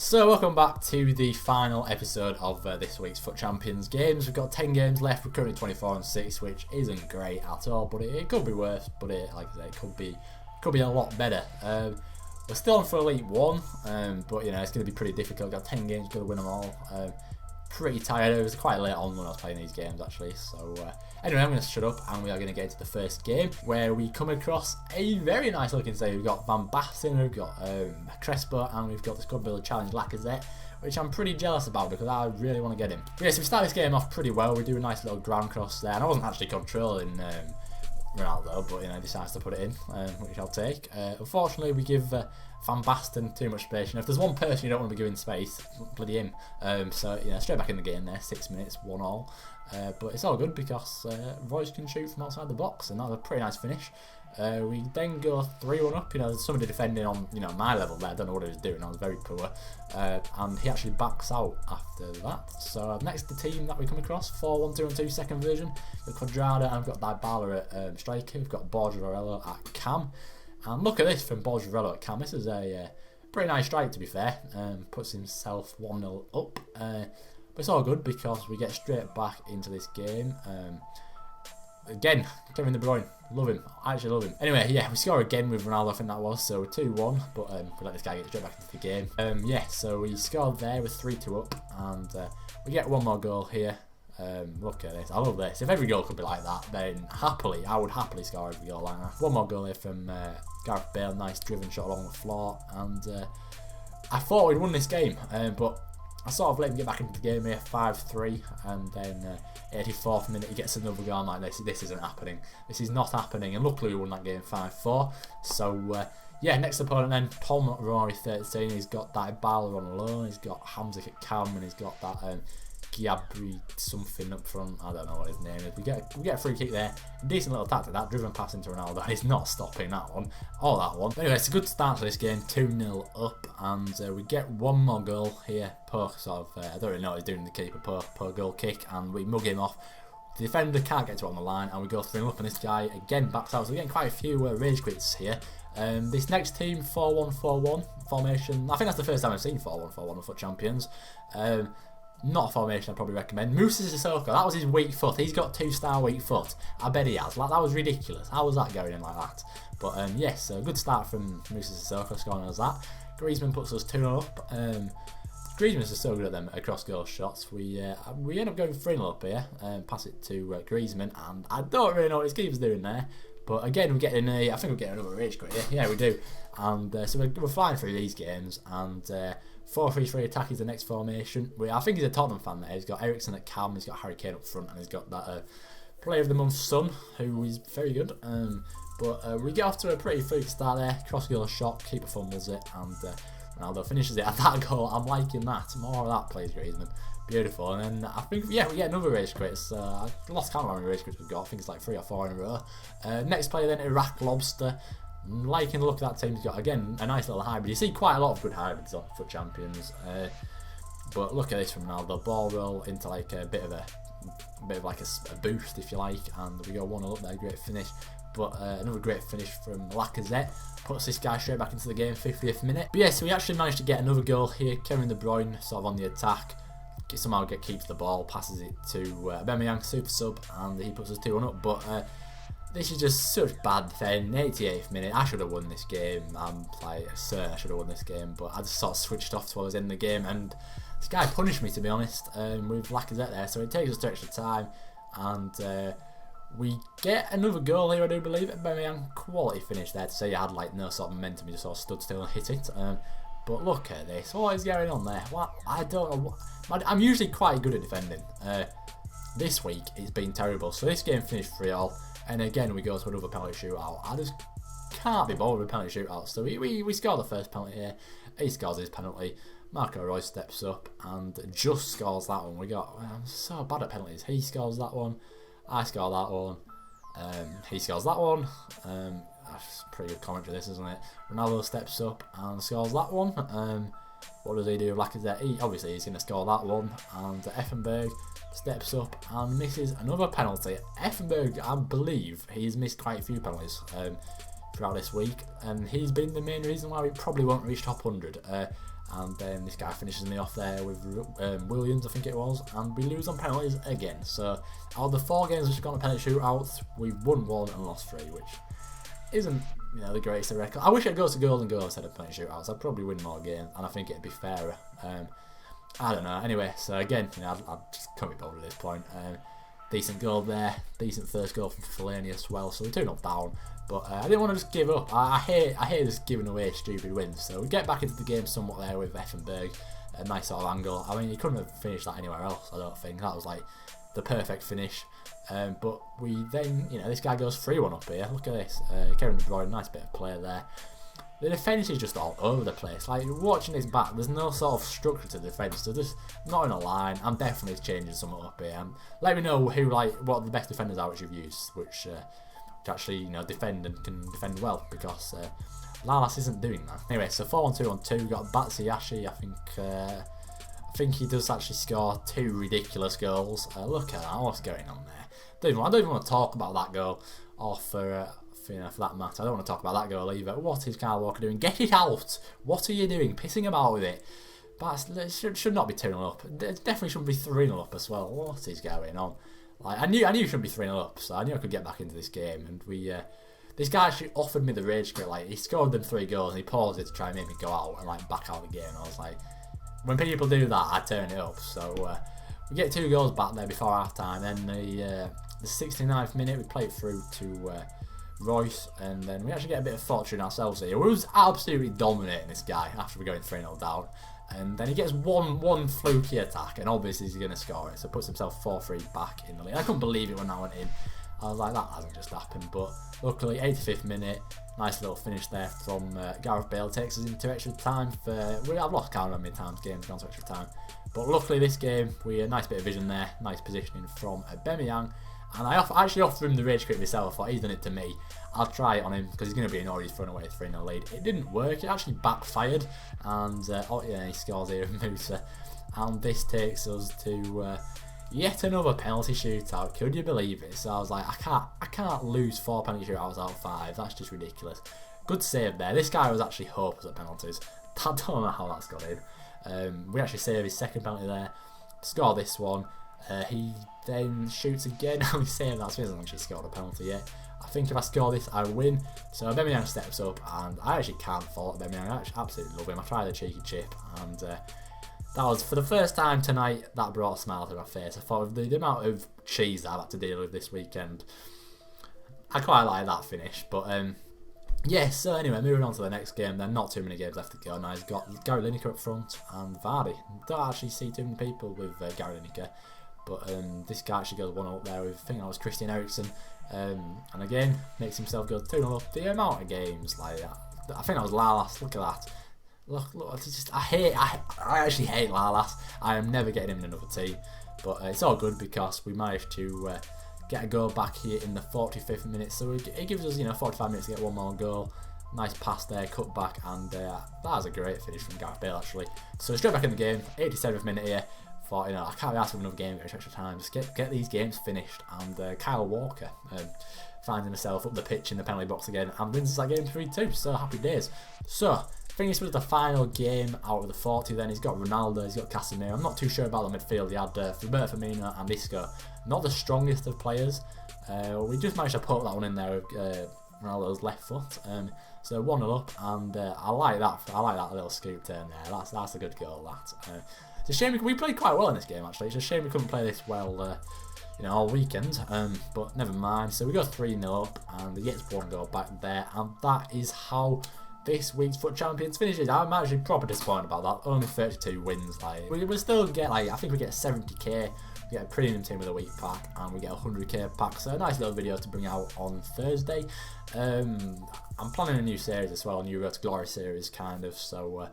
So welcome back to the final episode of this week's FUT Champions games. We've got 10 games left. We're currently 24-6, which isn't great at all, but it could be worse. But like I said, it could be a lot better. We're still on for Elite 1, but you know it's going to be pretty difficult. We've got 10 games, got to win them all. Pretty tired. It was quite late on when I was playing these games actually. So anyway, I'm going to shut up and we are going to get into the first game where we come across a very nice looking side. We've got Van Basten, we've got Crespo, and we've got the Squad Builder Challenge Lacazette, which I'm pretty jealous about because I really want to get him. But yeah, so we start this game off pretty well. We do a nice little ground cross there, and I wasn't actually controlling Ronaldo, but you know, decides to put it in, which I'll take. Unfortunately, we give Van Basten too much space. And if there's one person you don't want to be giving space, bloody him. So you know, straight back in the game there, 6 minutes, 1-1. But it's all good because Royce can shoot from outside the box, and that was a pretty nice finish. We then go 3-1 up. You know, there's somebody defending on my level there. I don't know what he was doing. I was very poor, and he actually backs out after that. So next, the team that we come across, 4-1-2-1-2 second version. We've got Quadrado and we've got Dybala at striker. We've got Borja Varela at cam. And look at this from Borja Varela at cam. This is a pretty nice strike, to be fair. Puts himself 1-0 up. But it's all good because we get straight back into this game. Again, Kevin De Bruyne, love him. I actually love him. Anyway, yeah, we score again with Ronaldo, I think that was, so 2-1, but we let this guy get straight back into the game. Yeah, so we scored there with 3-2 up, and we get one more goal here. Look at this, I love this. If every goal could be like that, then I would happily score every goal like that. One more goal here from Gareth Bale, nice driven shot along the floor, and I thought we'd won this game, but I sort of let him get back into the game here, 5-3, and then 84th minute he gets another goal. I'm like, this isn't happening. This is not happening, and luckily we won that game 5-4. So yeah, next opponent then, Tom Rory 13. He's got Dybala on loan. He's got Hamzik at cam, and he's got that Giabri something up front. I don't know what his name is. We get a free kick there. Decent little tactic, that driven pass into Ronaldo. He's not stopping that one or that one. But anyway, it's a good start to this game. 2-0 up, and we get one more goal here. Poor sort of, I don't really know what he's doing. The keeper, poor goal kick, and we mug him off. The defender can't get to it on the line, and we go 3-0 up, and this guy again backs out. So we're getting quite a few rage quits here. This next team, 4-1-4-1 formation. I think that's the first time I've seen 4-1-4-1 FUT Champions. Not a formation I'd probably recommend. Moussa Sissoko, that was his weak foot. He's got 2-star weak foot. I bet he has. Like, that was ridiculous. How was that going in like that? But yes, a good start from Moussa Sissoko scoring us that. Griezmann puts us 2-0 up. Griezmann's just so good at them across goal shots. We end up going 3-0 up here. Pass it to Griezmann, and I don't really know what his keeper's doing there. But again, we're getting I think we're getting another rage quit here. Yeah, we do. And so we're flying through these games, and 4-3-3 attack is the next formation. I think he's a Tottenham fan there. He's got Eriksen at cam, he's got Harry Kane up front, and he's got that Player of the Month Son, who is very good. But we get off to a pretty freaky start there. Cross goal shot, keeper fumbles it, and Ronaldo finishes it at that goal. I'm liking that. More of that, please, Griezmann. Beautiful. And then I think, yeah, we get another rage quit. I lost count of how many rage quits we've got. I think it's like 3 or 4 in a row. Next player then, Iraq Lobster. Liking the look of that team. He's got, again, a nice little hybrid. You see quite a lot of good hybrids on FUT Champions. But look at this from Ronaldo. Ball roll into like a bit of like a boost, if you like. And we go 1-0 up there. Great finish. But another great finish from Lacazette. Puts this guy straight back into the game, 50th minute. But yeah, so we actually managed to get another goal here. Kevin De Bruyne sort of on the attack. Somehow keeps the ball, passes it to Aubameyang, super sub, and he puts us 2-1 up. But this is just such bad defending. 88th minute, I should have won this game. I'm like certain I should have won this game, but I just sort of switched off while I was in the game, and this guy punished me, to be honest, with Lacazette there. So it takes us to extra time, and we get another goal here, I do believe. Aubameyang, quality finish there to say you had like no sort of momentum, you just sort of stood still and hit it. But look at this, what is going on there? What? I don't know. I'm usually quite good at defending. This week it's been terrible. So this game finished 3-3, and again we go to another penalty shootout. I just can't be bothered with penalty shootouts. So we score the first penalty here. He scores his penalty. Marco Royce steps up and just scores that one. I'm so bad at penalties. He scores that one. I score that one. He scores that one. That's pretty good commentary, this, isn't it? Ronaldo steps up and scores that one. What does he do? Lacazette, obviously he's going to score that one. And Effenberg steps up and misses another penalty. Effenberg, I believe, he's missed quite a few penalties throughout this week, and he's been the main reason why we probably won't reach top 100. and then this guy finishes me off there with Williams, I think it was, and we lose on penalties again. So out of the 4 games which have gone to penalty shootouts, we've won 1 and lost 3, which isn't, you know, the greatest of record. I wish it goes to goal and goal instead of penalty shootouts. I'd probably win more games, and I think it'd be fairer. I don't know. Anyway, so again, you know, I just can't be bothered at this point. Decent goal there, decent first goal from Fellaini as well. So we're 2-0 down, but I didn't want to just give up. I hate just giving away stupid wins. So we get back into the game somewhat there with Effenberg, a nice sort of angle. I mean, he couldn't have finished that anywhere else. I don't think that was like the perfect finish. But we then, you know, this guy goes 3-1 up here. Look at this, Kevin De Bruyne, nice bit of play there. The defence is just all over the place. Like, watching this back, there's no sort of structure to the defence. They're just not in a line. I'm definitely changing something up here. Let me know who, like, what the best defenders are which you've used, which actually, you know, defend and can defend well, because Lalas isn't doing that. Anyway, so 4-1-2-on-2. We've got Batsiashi. I think he does actually score 2 ridiculous goals. Look at that. What's going on there? I don't even want to talk about that goal, or for that matter. I don't want to talk about that goal either. What is Kyle Walker doing? Get it out! What are you doing? Pissing about with it. But it should not be 2-0 up. It definitely shouldn't be 3-0 up as well. What is going on? Like, I knew it shouldn't be 3-0 up, so I knew I could get back into this game. And this guy actually offered me the rage quit. Like, he scored them 3 goals and he paused it to try and make me go out and like back out of the game. I was like, when people do that, I turn it up. So we get 2 goals back there before half time. Then the 69th minute, we play it through to Royce, and then we actually get a bit of fortune ourselves here. We was absolutely dominating this guy after we're going 3-0 down, and then he gets one fluky attack, and obviously he's going to score it, so puts himself 4-3 back in the league. I couldn't believe it when I went in. I was like, that hasn't just happened, but luckily 85th minute, nice little finish there from Gareth Bale, takes us into extra time. I've lost count of how many times games gone to extra time, but luckily this game we had a nice bit of vision there, nice positioning from Aubameyang. And I actually offered him the rage quit myself. I thought, he's done it to me, I'll try it on him, because he's going to be annoyed he's thrown away a 3-0 lead. It didn't work, it actually backfired, and oh yeah, he scores here with Musa. And this takes us to yet another penalty shootout. Could you believe it? So I was like, I can't lose 4 penalty shootouts out of 5. That's just ridiculous. Good save there. This guy was actually hopeless at penalties. I don't know how that's got in. We actually save his second penalty there, score this one. He then shoots again. We saved that, so he hasn't actually scored a penalty yet. I think if I score this, I win. So Aubameyang steps up, and I actually can't fault Aubameyang. I absolutely love him. I tried a cheeky chip, and that was, for the first time tonight, that brought a smile to my face. I thought of the amount of cheese that I've had to deal with this weekend, I quite like that finish. But yeah, so anyway, moving on to the next game then. Not too many games left to go. Now he's got Gary Lineker up front and Vardy. Don't actually see too many people with Gary Lineker. But this guy actually goes 1-0 up there with, I think that was Christian Eriksen. And again, makes himself go 2-0 up. The amount of games, like that. I think that was Lalas, look at that. Look, it's just, I actually hate Lalas. I am never getting him in another team. But it's all good because we managed to get a goal back here in the 45th minute. So it gives us, you know, 45 minutes to get 1 more goal. Nice pass there, cut back, and that was a great finish from Gareth Bale actually. So straight back in the game, 87th minute here. Thought, you know, I can't be asked for another game at extra time. Just get these games finished. And Kyle Walker finds himself up the pitch in the penalty box again and wins that game 3-2. So happy days. So I think this was the final game out of the 40. Then he's got Ronaldo, he's got Casemiro. I'm not too sure about the midfield. He had Roberto Firmino and Isco. Not the strongest of players. We just managed to put that one in there with Ronaldo's left foot. So 1-0 up, and I like that. I like that little scoop turn there. That's a good goal. That. It's a shame we played quite well in this game actually. It's a shame we couldn't play this well, you know, all weekend. But never mind. So we go 3-0 up, and he gets 1 goal back there, and that is how this week's Foot Champions finishes. I'm actually proper disappointed about that. Only 32 wins. Like we still get, like, I think we get 70k. We get a premium team with a week pack, and we get a 100k pack. So a nice little video to bring out on Thursday. I'm planning a new series as well, a new Road to Glory series kind of. So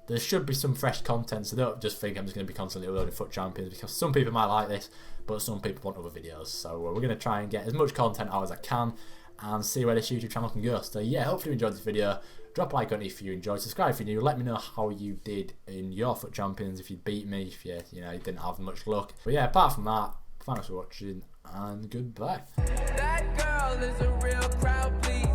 there should be some fresh content, so don't just think I'm just going to be constantly uploading Foot Champions, because some people might like this, but some people want other videos. So we're going to try and get as much content out as I can, and see where this YouTube channel can go. So yeah, hopefully you enjoyed this video. Drop a like on it if you enjoyed, subscribe if you're new, let me know how you did in your Foot Champions, if you beat me, if you didn't have much luck. But yeah, apart from that, thanks for watching, and goodbye. That girl is a real crowd, please.